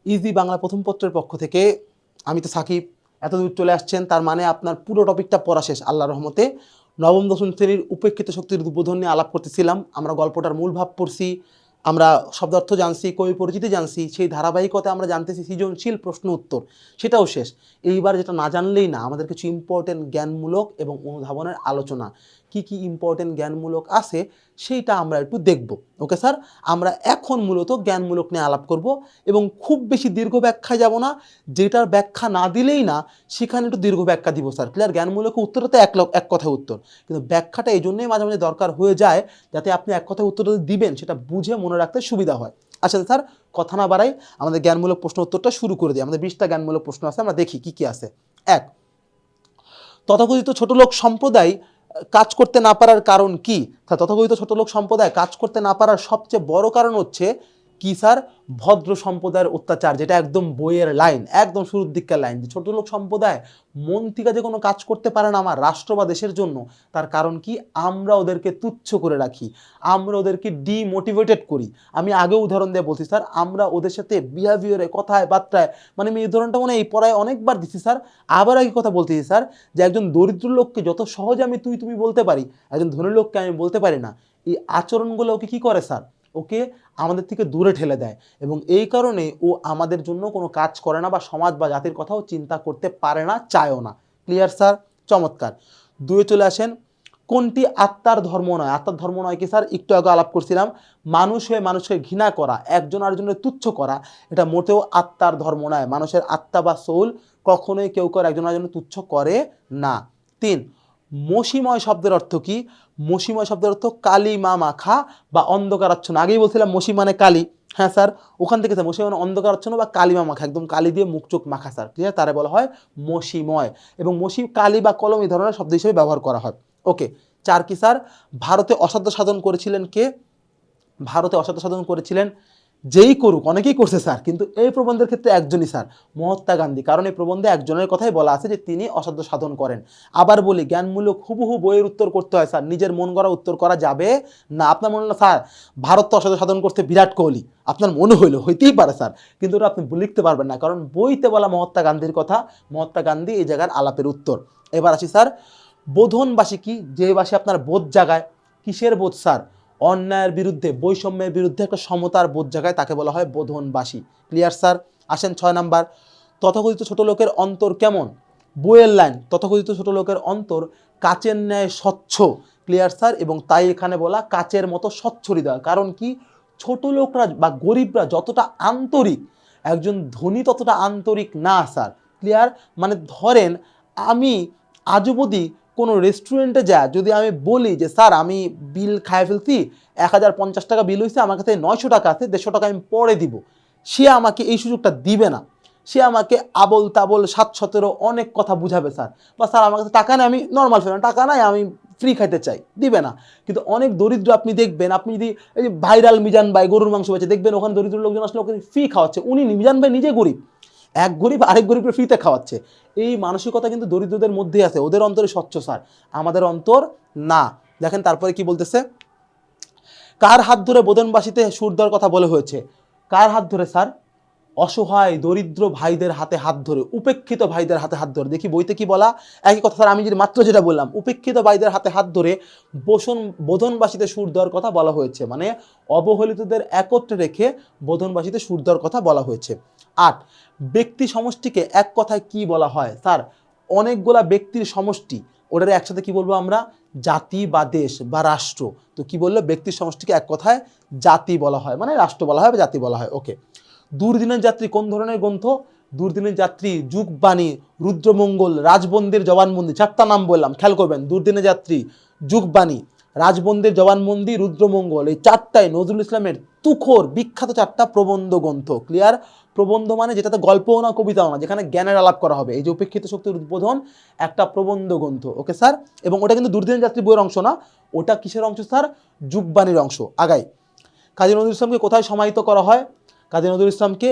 Easy Bangla প্রথম পত্রের পক্ষ থেকে আমি তো সাকিব। এতদূর চলে আসছেন তার মানে আপনার পুরো টপিকটা পড়া শেষ আল্লাহর রহমতে। নবম দশম শ্রেণীর উপেক্ষিত শক্তির উদ্বোধন নিয়ে আলাপ করতেছিলাম। আমরা গল্পটার মূল ভাব পড়ছি, আমরা শব্দার্থ জানছি, কবি পরিচিতি জানছি, সেই ধারাবাহিকতায় আমরা জানতেছি সৃজনশীল প্রশ্ন উত্তর, সেটাও শেষ। এইবার যেটা না জানলেই না, আমাদের কিছু ইম্পর্টেন্ট জ্ঞানমূলক এবং অনুধাবনের আলোচনা, কি কি ইম্পর্টেন্ট জ্ঞানমূলক আছে সেইটা আমরা একটু দেখব। ওকে স্যার, আমরা এখন মূলত জ্ঞানমূলক নিয়ে আলাপ করব এবং খুব বেশি দীর্ঘ ব্যাখ্যায় যাব না। যেটার ব্যাখ্যা না দিলেই না সেখানে একটু দীর্ঘ ব্যাখ্যা দিব স্যার। ক্লিয়ার? জ্ঞানমূলক উত্তরটা তো এক কথায় উত্তর, কিন্তু ব্যাখ্যাটা এই জন্যই মাঝে মাঝে দরকার হয়ে যায় যাতে আপনি এক কথায় উত্তরটা দিবেন সেটা বুঝে মনে রাখতে সুবিধা হয়। আচ্ছা স্যার, কথা না বাড়াই, আমাদের জ্ঞানমূলক প্রশ্ন উত্তরটা শুরু করে দিই। আমাদের 20টা জ্ঞানমূলক প্রশ্ন আছে, আমরা দেখি কি কি আছে। এক, তথাকথিত ছোট লোক সম্প্রদায় কাজ করতে না পারার কারণ কি? তথাকথিত ছোট লোক সম্প্রদায় কাজ করতে না পারার সবচেয়ে বড় কারণ হচ্ছে কি স্যার? ভদ্র সম্প্রদায়ের অত্যাচার। যেটা একদম বইয়ের লাইন, একদম শুরুর দিককার লাইন, যে ছোট লোক সম্প্রদায় মন থেকে যে কোনো কাজ করতে পারে না আমার রাষ্ট্র বা দেশের জন্য, তার কারণ কি? আমরা ওদেরকে তুচ্ছ করে রাখি, আমরা ওদেরকে ডিমোটিভেটেড করি। আমি আগেও উদাহরণ দিয়ে বলছি স্যার, আমরা ওদের সাথে বিহেভিয়ারে, কথায় বার্তায়, মানে আমি এই উদাহরণটা মনে এই পড়ায় অনেকবার দিচ্ছি স্যার, আবার আগে কথা বলতেছি স্যার, যে একজন দরিদ্র লোককে যত সহজে আমি তুই তুমি বলতে পারি, একজন ধনী লোককে আমি বলতে পারি না। এই আচরণগুলো ওকে কী করে স্যার? ওকে আমাদের থেকে দূরে ঠেলে দেয়, এবং এই কারণে ও আমাদের জন্য কোনো কাজ করে না বা সমাজ বা জাতির কথাও চিন্তা করতে পারে না, চায়ও না। Clear sir? চমৎকার। দুয়ে চলে আসেন, কোনটি আত্মার ধর্ম নয়? আত্মার ধর্ম নয় কি স্যার? একটু আগে আলাপ করছিলাম, মানুষ হয়ে মানুষকে ঘৃণা করা, একজন আরেকজনের তুচ্ছ করা, এটা মোটেও আত্মার ধর্ম নয়। মানুষের আত্মা বা সোল কখনোই কেউ একজন আরেকজনের তুচ্ছ করে না। তিন, মসিময় শব্দের অর্থ কি? মসিময় শব্দের অর্থ কালিমা মাখা বা অন্ধকারাচ্ছন্ন। আগেই বলছিলাম মসি মানে কালি, হ্যাঁ স্যার, ওখান থেকে স্যার মসি মানে অন্ধকারাচ্ছন্ন বা কালিমা মাখা, একদম কালি দিয়ে মুখ চোখ মাখা স্যার। ক্লিয়ার? তারে বলা হয় মসিময়, এবং মসি কালি বা কলম এই ধরনের শব্দ হিসেবে ব্যবহার করা হয়। ওকে। চার কি স্যার? ভারতে অসাধ্য সাধন করেছিলেন কে? ভারতে অসাধ্য সাধন করেছিলেন যেই করুক, অনেকেই করছে স্যার, কিন্তু এই প্রবন্ধের ক্ষেত্রে একজনই স্যার, মহাত্মা গান্ধী। কারণ এই প্রবন্ধে একজনের কথাই বলা আছে যে তিনি অসাধ্য সাধন করেন। আবার বলি, জ্ঞানমূলক হুবহু বইয়ের উত্তর করতে হয় স্যার, নিজের মন গড়া উত্তর করা যাবে না। আপনার মনে হলো স্যার ভারত তো অসাধ্য সাধন করতে বিরাট কোহলি, আপনার মনে হইলো, হইতেই পারে স্যার, কিন্তু ওটা আপনি লিখতে পারবেন না, কারণ বইতে বলা মহাত্মা গান্ধীর কথা, মহাত্মা গান্ধী এই জায়গার আলাপের উত্তর। এবার আসি স্যার, বোধনবাসী কি? যে বাসী আপনার বোধ জাগায়। কিসের বোধ স্যার? অন্যায়ের বিরুদ্ধে, বৈষম্যের বিরুদ্ধে একটা সমতার বোধ জাগায়, তাকে বলা হয় বোধনবাসী। Clear sir? আসেন 6 নাম্বার, তথাকথিত ছোট লোকের অন্তর কেমন? বইয়ের লাইন, তথাকথিত ছোট লোকের অন্তর কাচের ন্যায় স্বচ্ছ। Clear sir? এবং তাই এখানে বলা কাচের মতো স্বচ্ছ হৃদয়। কারণ কি? ছোট লোকরা বা গরিবরা যতটা আন্তরিক, একজন ধনী ততটা আন্তরিক না স্যার। ক্লিয়ার? মানে ধরেন আমি আজ অবধি কোনো রেস্টুরেন্টে যায়, যদি আমি বলি যে স্যার আমি বিল খায় ফেলছি, 1050 টাকা বিল হয়েছে, আমার কাছে 900 টাকা আছে, 150 টাকা আমি পরে দিব, সে আমাকে এই সুযোগটা দিবে না। সে আমাকে আবল তাবল 7-17 অনেক কথা বুঝাবে স্যার, বা স্যার আমার কাছে টাকা নেই, আমি নর্মাল ফেলেন, টাকা নাই, আমি ফ্রি খাইতে চাই, দিবে না। কিন্তু অনেক দরিদ্র আপনি দেখবেন, আপনি যদি এই যে ভাইরাল মিজান ভাই গরুর মাংস বেচে, দেখবেন ওখানে দরিদ্র লোকজন আসলে ওখানে ফ্রি খাওয়াচ্ছে, উনি মিজান ভাই নিজে গরিব, এক গরিব আরেক গরিবকে ফ্রিতে খাওয়াচ্ছে। এই মানসিকতা কিন্তু দরিদ্রদের মধ্যেই আছে, ওদের অন্তরে স্বচ্ছ স্যার, আমাদের অন্তর না। দেখেন তারপরে কি বলতেছে, কার হাত ধরে বোধনবাসীতে সুর দেওয়ার কথা বলে হয়েছে? কার হাত ধরে স্যার? অসহায় দরিদ্র ভাইদের হাতে হাত ধরে, উপেক্ষিত ভাইদের হাতে হাত ধরে। দেখি বইতে কি বলা, একই কথা স্যার, আমি যদি মাত্র যেটা বললাম, উপেক্ষিত ভাইদের হাতে হাত ধরে বোধনবাসীতে সুর দেওয়ার কথা বলা হয়েছে, মানে অবহেলিতদের একত্রে রেখে বোধনবাসীতে সুর দেওয়ার কথা বলা হয়েছে। 8, ব্যক্তি সমষ্টিকে এক কথায় কি বলা হয়? স্যার অনেকগুলা ব্যক্তির সমষ্টি, ওটারে একসাথে কি বলবো আমরা? জাতি বা দেশ বা রাষ্ট্র। তো কি বললো? ব্যক্তির সমষ্টিকে এক কথায় জাতি বলা হয়, মানে রাষ্ট্র বলা হয় বা জাতি বলা হয়। ওকে। দুর্দিনের যাত্রী কোন ধরনের গ্রন্থ? দুর্দিনের যাত্রী, যুগবাণী, রুদ্রমঙ্গল, রাজবন্দির জবানবন্দি। 4টা নাম বললাম, খেয়াল করবেন, দুর্দিনের যাত্রী, যুগবাণী, রাজবন্দির জবানবন্দি, রুদ্রমঙ্গল, এই 4টাই নজরুল ইসলামের তুখোর বিখ্যাত 4টা প্রবন্ধ গ্রন্থ। ক্লিয়ার? প্রবন্ধ মানে যেটাতে গল্পও না কবিতাও না, যেখানে জ্ঞানের আলাপ করা হবে। এই যে উপেক্ষিত শক্তির উদ্বোধন একটা প্রবন্ধ গ্রন্থ। Okay sir? এবং ওটা কিন্তু দুর্দিনের যাত্রী বইয়ের অংশ না, ওটা কিসের অংশ স্যার? যুগবাণীর অংশ। আগাই, কাজী নজরুল ইসলামকে কোথায় সমাহিত করা হয়? কাজী নজরুল ইসলামকে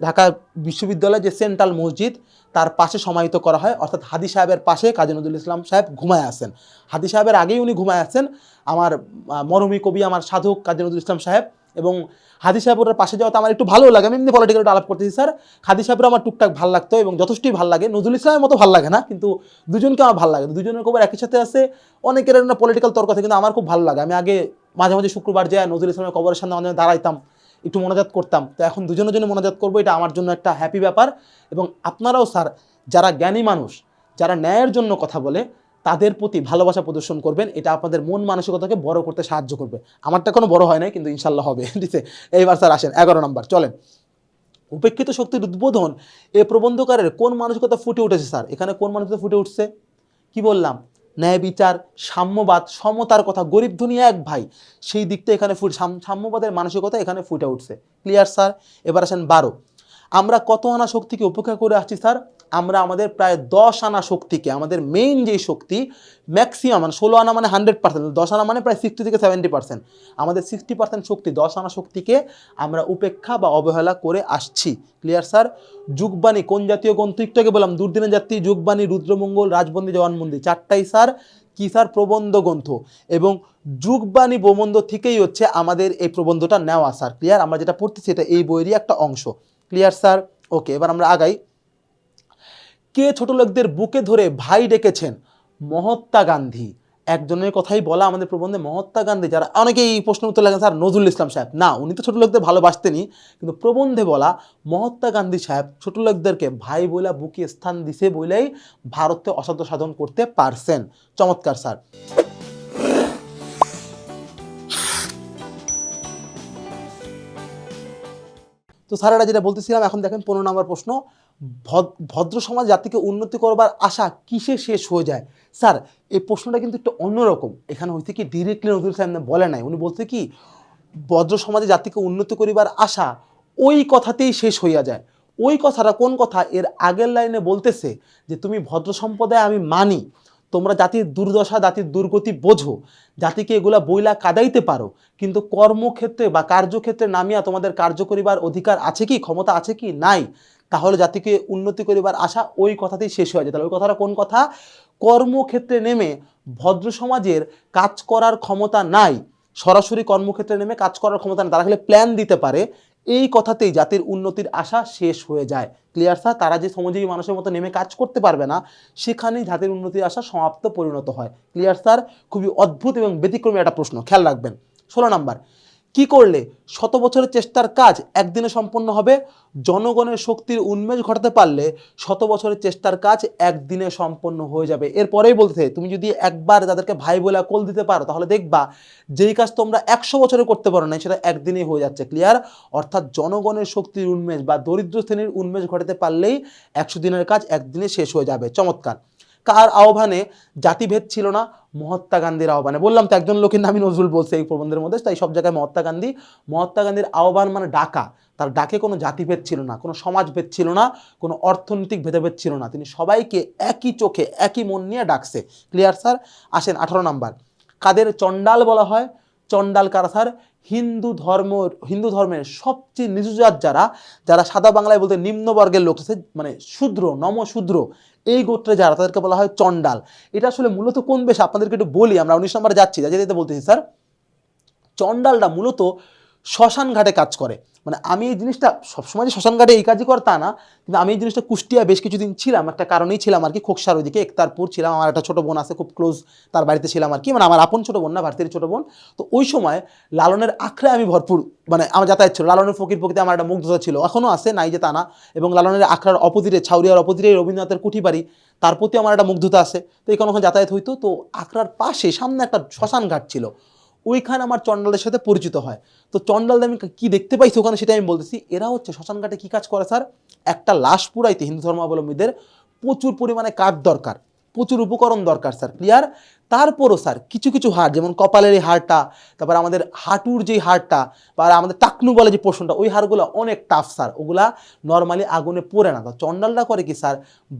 ঢাকা বিশ্ববিদ্যালয়ের যে সেন্ট্রাল মসজিদ তার পাশে সমাহিত করা হয়, অর্থাৎ হাদি সাহেবের পাশে কাজী নজরুল ইসলাম সাহেব ঘুমায় আছেন। হাদি সাহেবের আগেই উনি ঘুমায় আছেন, আমার মরমী কবি, আমার সাধক কাজী নজরুল ইসলাম সাহেব এবং হাদি সাহেবের পাশে যাওয়াতে আমার একটু ভালো লাগে। আমি এমনি পলিটিক্যাল আলাপ করতেছি স্যার, হাদি সাহেবের আমার টুকটাক ভালো লাগতো এবং যথেষ্টই ভালো লাগে। নজরুল ইসলামের মতো ভালো লাগে না, কিন্তু দুজনকে আমার ভালো লাগে। দুজনের খবর একই সাথে আছে, অনেকের একটা পলিটিক্যাল তর্ক আছে, কিন্তু আমার খুব ভালো লাগে। আমি আগে মাঝে মাঝে শুক্রবার যায় নজরুল ইসলামের কবরের সামনে মাঝে দাঁড়াইতাম, একটু মোনাজাত করতাম। তো এখন দুজনের জন্য মোনাজাত করবো, এটা আমার জন্য একটা হ্যাপি ব্যাপার। এবং আপনারাও স্যার যারা জ্ঞানী মানুষ, যারা ন্যায়ের জন্য কথা বলে, তাদের প্রতি ভালোবাসা প্রদর্শন করবেন। এটা আপনাদের মন মানসিকতাকে বড় করতে সাহায্য করবে। আমারটা কোনো বড় হয় নাই, কিন্তু ইনশাল্লাহ হবে। ঠিক আছে, এইবার স্যার আসেন 11 নম্বর, চলেন। উপেক্ষিত শক্তির উদ্বোধন এ প্রবন্ধকারের কোন মানসিকতা ফুটে উঠেছে স্যার? এখানে কোন মানসিকতা ফুটে উঠছে? কি বললাম? ন্যায় বিচার, সাম্যবাদ, সমতার কথা, গরিব দুনিয়া এক ভাই, সেই দিকটা এখানে সাম্যবাদের মানসিকতা এখানে ফুটে উঠছে। Clear sir? এবার আসেন 12। আমরা কত আনা শক্তিকে উপেক্ষা করে আসছি স্যার? আমরা আমাদের প্রায় 10 আনা শক্তিকে, আমাদের মেইন যেই শক্তি ম্যাক্সিমাম মানে 16 আনা মানে 100%, 10 আনা মানে প্রায় 60 থেকে 70%, আমাদের 60% শক্তি, 10 আনা শক্তিকে আমরা উপেক্ষা বা অবহেলা করে আসছি। Clear sir? যুগবাণী কোন জাতীয় গ্রন্থ? একটু আগে বললাম দুর্দিনের যাত্রী, যুগবাণী, রুদ্রমঙ্গল, রাজবন্দী, জবানবন্দি, চারটাই স্যার কি স্যার? প্রবন্ধ গ্রন্থ। এবং যুগবাণী প্রবন্ধ থেকেই হচ্ছে আমাদের এই প্রবন্ধটা নেওয়া স্যার। ক্লিয়ার? আমরা যেটা পড়তেছি এটা এই বইয়েরই একটা অংশ। Clear sir? ওকে, এবার আমরা আগাই। কে ছোট লোকদের বুকে ধরে ভাই ডেকেছেন? মহাত্মা গান্ধী। একজনের কথাই বলা আমাদের প্রবন্ধে, মহাত্মা গান্ধী। যারা অনেকেই এই প্রশ্ন উত্তর লাগেন স্যার নজরুল ইসলাম সাহেব, না, উনি তো ছোট লোকদের ভালোবাসতেনি, কিন্তু প্রবন্ধে বলা মহাত্মা গান্ধী সাহেব ছোট লোকদেরকে ভাই বইলা বুকে স্থান দিছে বলেই ভারতে অসাধ্য সাধন করতে পারছেন। চমৎকার স্যার। তো স্যারেরা যেটা বলতেছিলাম, এখন দেখেন 15 নম্বর প্রশ্ন। ভদ্র সমাজ জাতিকে উন্নতি করবার আশা কিসে শেষ হয়ে যায়? স্যার এই প্রশ্নটা কিন্তু একটু অন্যরকম। এখানে হইতে কি ডিরেক্টলি নজরুল সাহেব বলে নাই, উনি বলতে কি ভদ্র সমাজে জাতিকে উন্নতি করিবার আশা ওই কথাতেই শেষ হইয়া যায়। ওই কথাটা কোন কথা? এর আগের লাইনে বলতেছে যে তুমি ভদ্র সম্প্রদায় আমি মানি, তোমরা জাতির দুর্দশা, জাতির দুর্গতি বোঝো, জাতিকে এগুলা বইলা কাদাইতে পারো, কিন্তু কর্মক্ষেত্রে বা কার্যক্ষেত্রে নামিয়া তোমাদের কার্য করিবার অধিকার আছে কি, ক্ষমতা আছে কি? নাই। তাহলে জাতিকে উন্নতি করিবার আশা ওই কথাতেই শেষ হয়ে যায়। তাহলে ওই কথাটা কোন কথা? কর্মক্ষেত্রে নেমে ভদ্র সমাজের কাজ করার ক্ষমতা নাই, সরাসরি কর্মক্ষেত্রে নেমে কাজ করার ক্ষমতা নেই, তারা খালি প্ল্যান দিতে পারে, এই কথাতেই জাতির উন্নতির আশা শেষ হয়ে যায়। Clear sir? তারা যে সমাজেই মানুষের মতো নেমে কাজ করতে পারবে না, সেখানেই জাতির উন্নতির আশা সমাপ্ত পরিণত হয়। Clear sir? খুবই অদ্ভুত এবং ব্যতিক্রমী একটা প্রশ্ন, খেয়াল রাখবেন। 16 নাম্বার। কি করলে 100 বছরের চেষ্টার কাজ একদিনে সম্পন্ন হবে? জনগণের শক্তির উন্মেষ ঘটাতে পারলে 100 বছরের চেষ্টার কাজ একদিনে সম্পন্ন হয়ে যাবে। এরপরেই বলতে, তুমি যদি একবার তাদেরকে ভাই বলে কোল দিতে পারো, তাহলে দেখবা যেই কাজ তোমরা 100 বছরে করতে পারো না, সেটা একদিনেই হয়ে যাচ্ছে। ক্লিয়ার? অর্থাৎ জনগণের শক্তির উন্মেষ বা দরিদ্র শ্রেণীর উন্মেষ ঘটাতে পারলেই 100 দিনের কাজ একদিনে শেষ হয়ে যাবে। চমৎকার। কার আহ্বানে জাতিভেদ ছিল না? মহাত্মা গান্ধীর আহ্বানে। বললাম তো একজন লোকের নামই নজরুল বলছে এই প্রবন্ধের মধ্যে, তাই সব জায়গায় মহাত্মা গান্ধী। মহাত্মা গান্ধীর আহ্বান মানে ডাকা, তার ডাকে কোনো জাতিভেদ ছিল না, কোনো সমাজভেদ ছিল না, কোনো অর্থনৈতিক ভেদাভেদ ছিল না, তিনি সবাইকে একই চোখে একই মন নিয়ে ডাকছে। Clear sir? আসেন 18 নাম্বার। কাদের চণ্ডাল বলা হয়? চণ্ডাল কারা স্যার? হিন্দু ধর্মের সবচেয়ে নিচু জাত যারা, যারা সাদা বাংলায় বলতে নিম্নবর্গের লোক আছে, মানে শূদ্র, নমশূদ্র, এই গোত্রে যারা, তাদেরকে বলা হয় চণ্ডাল। এটা আসলে মূলত কোন বেশ আপনাদেরকে একটু বলি, আমরা 19 নম্বরে যাচ্ছি, যেতে বলতেছি স্যার। চণ্ডালরা মূলত শ্মশান ঘাটে কাজ করে। মানে আমি এই জিনিসটা সবসময় যে শ্মশান ঘাটে এই কাজই করে তা না, কিন্তু আমি এই জিনিসটা কুষ্টিয়া বেশ কিছুদিন ছিলাম, একটা কারণেই ছিলাম আর কি, খোকসার ওইদিকে একতারপুর ছিলাম, আমার একটা ছোটো বোন আছে খুব ক্লোজ, তার বাড়িতে ছিলাম আর কি, মানে আমার আপন ছোটো বোন না, ভারতীয় ছোটো বোন। তো ওই সময় লালনের আখড়ায় আমি ভরপুর, মানে আমার যাতায়াত ছিল, লালনের ফকির প্রকৃতি আমার একটা মুগ্ধতা ছিল, এখনও আছে, নাই যে তা না। এবং লালনের আখড়ার অপোজিটে, ছাউরিয়ার অপোজিটে রবীন্দ্রনাথের কুঠি বাড়ি, তার প্রতি আমার একটা মুগ্ধতা আছে। তো এই ওখানে যাতায়াত হইতো, তো আখড়ার পাশে সামনে একটা শ্মশান ঘাট ছিল, ওইখানে আমার চণ্ডালদের সাথে পরিচিত হয়। তো চণ্ডালদের আমি কী দেখতে পাইছি ওখানে সেটা আমি বলতেছি। এরা হচ্ছে শ্মশানঘাটে কী কাজ করে স্যার? একটা লাশ পুরাইতে হিন্দু ধর্মাবলম্বীদের প্রচুর পরিমাণে কাঠ দরকার, প্রচুর উপকরণ দরকার স্যার। ক্লিয়ার? তারপরও স্যার কিছু কিছু হাড়, যেমন কপালের এই হাড়টা, তারপর আমাদের হাঁটুর যেই হাড়টা, বা আমাদের টাকনু বলে যে পোর্শনটা, ওই হাড়গুলো অনেক টাফ স্যার, ওগুলা নর্মালি আগুনে পোড়ে না। তো চণ্ডালরা করে কি স্যার,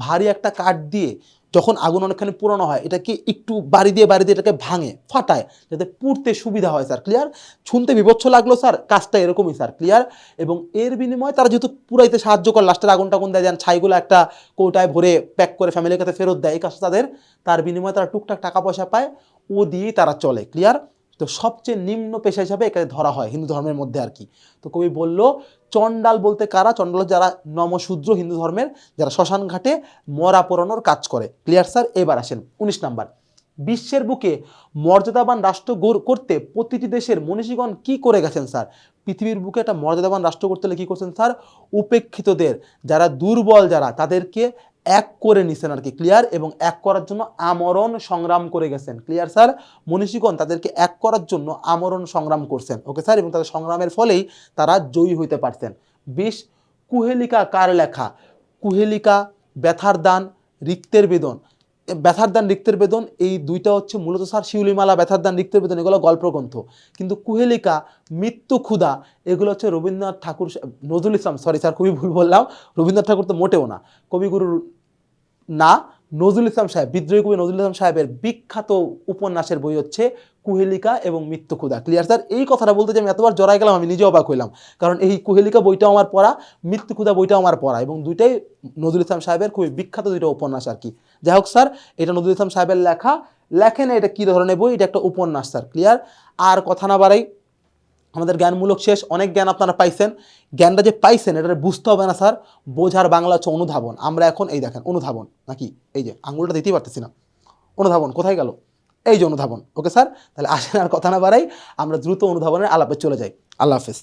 ভারী একটা কাঠ দিয়ে যখন আগুন অনেকখানি পুরানো হয়, এটাকে একটু বাড়ি দিয়ে এটাকে ভাঙে, ফাটায়, যাতে পুড়তে সুবিধা হয় স্যার। ক্লিয়ার? শুনতে বিভৎস লাগলো স্যার, কাজটা এরকমই স্যার। ক্লিয়ার? এবং এর বিনিময়ে তারা যেহেতু পুরাইতে সাহায্য করে, লাস্টের আগুন টাগুন দেয়, যেন ছাইগুলো একটা কৌটায় ভরে প্যাক করে ফ্যামিলির কাছে ফেরত দেয়, এই কাজটা তাদের, তার বিনিময়ে তারা টুকটাক টাকা পয়সা পায়, ও দিয়েই তারা চলে। ক্লিয়ার? তো সবচেয়ে নিম্ন পেশা হিসাবে এখানে ধরা হয় হিন্দু ধর্মের মধ্যে আর কি। তো কবি বলল চণ্ডাল বলতে কারা? চণ্ডাল যারা নমশূদ্র হিন্দু ধর্মের, যারা শ্মশান ঘাটে মরা পোড়ানোর কাজ করে। Clear sir? এবার আসেন 19 নাম্বার। বিশ্বের বুকে মর্যাদাবান রাষ্ট্র করতে প্রতিটি দেশের মনীষীগণ কি করে গেছেন স্যার? পৃথিবীর বুকে একটা মর্যাদাবান রাষ্ট্র করতে হলে কী করছেন স্যার? উপেক্ষিতদের, যারা দুর্বল যারা, তাদেরকে এক করে নিছেন আর কি। ক্লিয়ার? এবং এক করার জন্য আমরণ সংগ্রাম করে গেছেন। Clear sir? মনীষীগণ তাদেরকে এক করার জন্য আমরণ সংগ্রাম করছেন। Okay sir? এবং তাদের সংগ্রামের ফলেই তারা জয়ী হইতে পারছেন। 20 কুহেলিকা কার লেখা? কুহেলিকা, ব্যথার দান, রিক্তের বেদন। ব্যথার দান, রিক্তের বেদন এই দুইটা হচ্ছে মূলত স্যার শিউলিমালা, ব্যথার দান, রিক্তের বেদন এগুলো গল্পগ্রন্থ। কিন্তু কুহেলিকা, মৃত্যু ক্ষুধা এগুলো হচ্ছে রবীন্দ্রনাথ ঠাকুর, নজরুল ইসলাম, সরি স্যার খুবই ভুল বললাম, রবীন্দ্রনাথ ঠাকুর তো মোটেও না, কবিগুরুর না, নজরুল ইসলাম সাহেব, বিদ্রোহী কবি নজরুল ইসলাম সাহেবের বিখ্যাত উপন্যাসের বই হচ্ছে কুহেলিকা এবং মৃত্যু ক্ষুধা। Clear sir? এই কথাটা বলতে যে আমি এতবার জড়াই গেলাম আমি নিজে অবাক হইলাম, কারণ এই কুহেলিকা বইটাও আমার পড়া, মৃত্যু ক্ষুধা বইটাও আমার পড়া, এবং দুইটাই নজরুল ইসলাম সাহেবের খুবই বিখ্যাত দুইটা উপন্যাস আর কি। যাই হোক স্যার, এটা নজরুল ইসলাম সাহেবের লেখা, লেখেন এটা কী ধরনের বই, এটা একটা উপন্যাস স্যার। ক্লিয়ার? আর কথা না বাড়াই, আমাদের জ্ঞানমূলক শেষ। অনেক জ্ঞান আপনারা পাইছেন, জ্ঞানটা যে পাইছেন এটা বুঝতে হবে না স্যার, বোঝার বাংলা হচ্ছে অনুধাবন। আমরা এখন এই দেখেন অনুধাবন, নাকি এই যে আঙুলটা দিতেই পারতেছি না, অনুধাবন কোথায় গেল? এই যে অনুধাবন। ওকে স্যার, তাহলে আসেন আর কথা না বাড়াই, আমরা দ্রুত অনুধাবনের আলাপে চলে যাই। আল্লাহ হাফেজ।